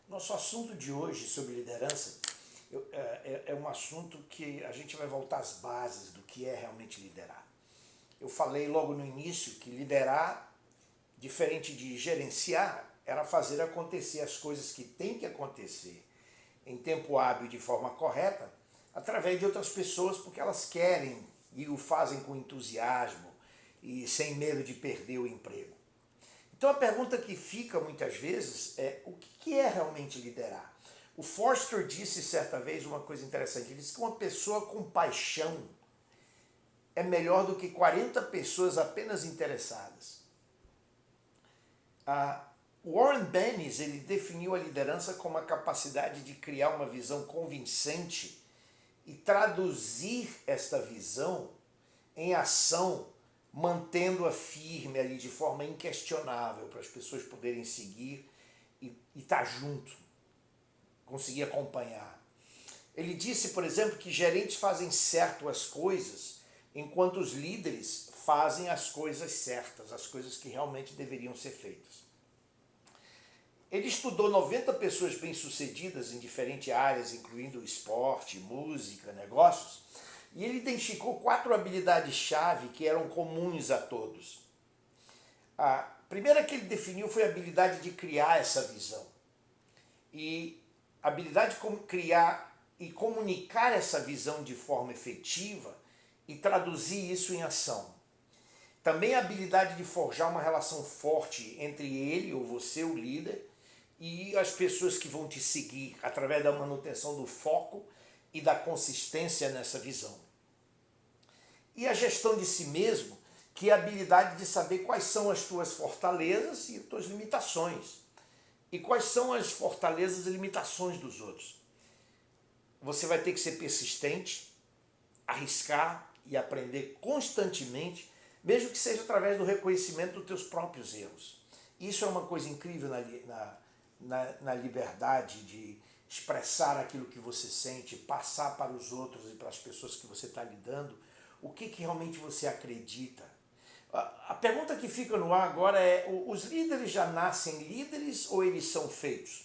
Nosso assunto de hoje sobre liderança é um assunto que a gente vai voltar às bases do que é realmente liderar. Eu falei logo no início que liderar, diferente de gerenciar, era fazer acontecer as coisas que têm que acontecer em tempo hábil de forma correta, através de outras pessoas, porque elas querem e o fazem com entusiasmo e sem medo de perder o emprego. Então a pergunta que fica muitas vezes é: o que é realmente liderar? O Forster disse certa vez uma coisa interessante. Ele disse que uma pessoa com paixão é melhor do que 40 pessoas apenas interessadas. Warren Bennis ele definiu a liderança como a capacidade de criar uma visão convincente e traduzir esta visão em ação, mantendo-a firme ali de forma inquestionável para as pessoas poderem seguir e estar junto, conseguir acompanhar. Ele disse, por exemplo, que gerentes fazem certo as coisas, enquanto os líderes fazem as coisas certas, as coisas que realmente deveriam ser feitas. Ele estudou 90 pessoas bem-sucedidas em diferentes áreas, incluindo esporte, música, negócios, e ele identificou 4 habilidades-chave que eram comuns a todos. A primeira que ele definiu foi a habilidade de criar essa visão. E a habilidade de criar e comunicar essa visão de forma efetiva e traduzir isso em ação. Também a habilidade de forjar uma relação forte entre ele ou você, o líder, e as pessoas que vão te seguir através da manutenção do foco e da consistência nessa visão. E a gestão de si mesmo, que é a habilidade de saber quais são as tuas fortalezas e as tuas limitações. E quais são as fortalezas e limitações dos outros. Você vai ter que ser persistente, arriscar e aprender constantemente, mesmo que seja através do reconhecimento dos teus próprios erros. Isso é uma coisa incrível na liberdade de expressar aquilo que você sente, passar para os outros e para as pessoas que você está lidando, o que realmente você acredita. A pergunta que fica no ar agora é: os líderes já nascem líderes ou eles são feitos?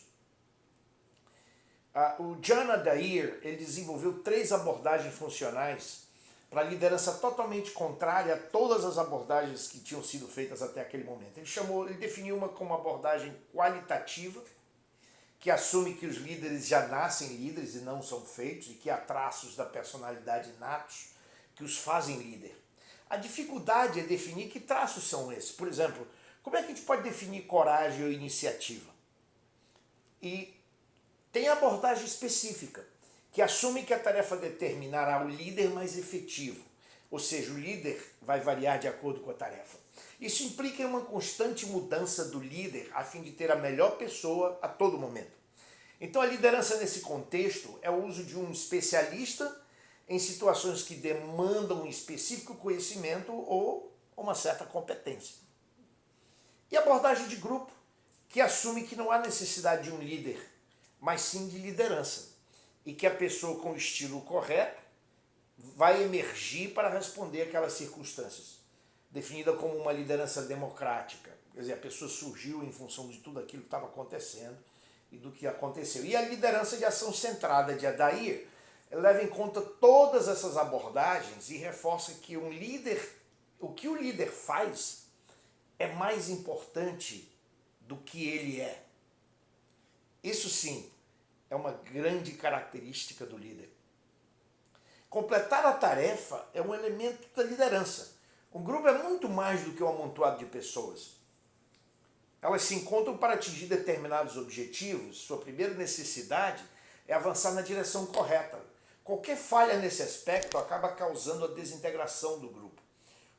O John Adair ele desenvolveu 3 abordagens funcionais para a liderança totalmente contrária a todas as abordagens que tinham sido feitas até aquele momento. Ele definiu uma como abordagem qualitativa, que assume que os líderes já nascem líderes e não são feitos, e que há traços da personalidade inatos que os fazem líder. A dificuldade é definir que traços são esses. Por exemplo, como é que a gente pode definir coragem ou iniciativa? E tem abordagem específica, que assume que a tarefa determinará o líder mais efetivo. Ou seja, o líder vai variar de acordo com a tarefa. Isso implica uma constante mudança do líder a fim de ter a melhor pessoa a todo momento. Então a liderança nesse contexto é o uso de um especialista em situações que demandam um específico conhecimento ou uma certa competência. E a abordagem de grupo, que assume que não há necessidade de um líder, mas sim de liderança, e que a pessoa com o estilo correto vai emergir para responder àquelas circunstâncias, definida como uma liderança democrática. Quer dizer, a pessoa surgiu em função de tudo aquilo que estava acontecendo e do que aconteceu. E a liderança de ação centrada de Adair leva em conta todas essas abordagens e reforça que o que o líder faz é mais importante do que ele é. Isso sim é uma grande característica do líder. Completar a tarefa é um elemento da liderança. Um grupo é muito mais do que um amontoado de pessoas. Elas se encontram para atingir determinados objetivos. Sua primeira necessidade é avançar na direção correta. Qualquer falha nesse aspecto acaba causando a desintegração do grupo.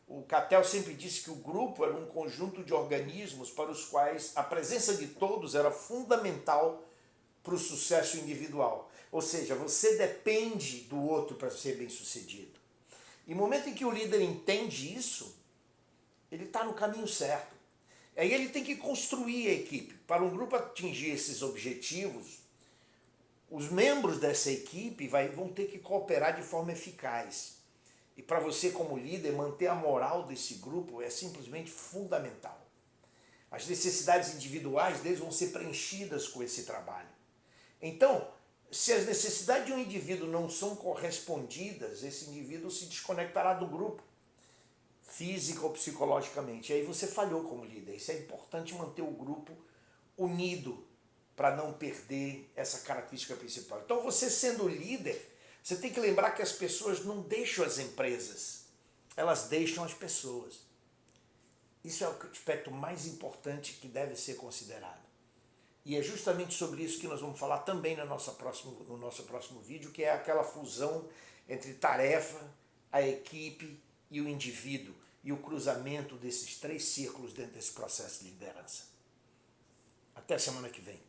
O Cattell sempre disse que o grupo era um conjunto de organismos para os quais a presença de todos era fundamental para o sucesso individual. Ou seja, você depende do outro para ser bem-sucedido. E no momento em que o líder entende isso, ele está no caminho certo. Aí ele tem que construir a equipe. Para um grupo atingir esses objetivos, os membros dessa equipe vão ter que cooperar de forma eficaz. E para você como líder, manter a moral desse grupo é simplesmente fundamental. As necessidades individuais deles vão ser preenchidas com esse trabalho. Então, se as necessidades de um indivíduo não são correspondidas, esse indivíduo se desconectará do grupo, física ou psicologicamente. E aí você falhou como líder. Isso é importante, manter o grupo unido para não perder essa característica principal. Então, você sendo líder, você tem que lembrar que as pessoas não deixam as empresas, elas deixam as pessoas. Isso é o aspecto mais importante que deve ser considerado. E é justamente sobre isso que nós vamos falar também no nosso próximo vídeo, que é aquela fusão entre tarefa, a equipe e o indivíduo, e o cruzamento desses 3 círculos dentro desse processo de liderança. Até semana que vem.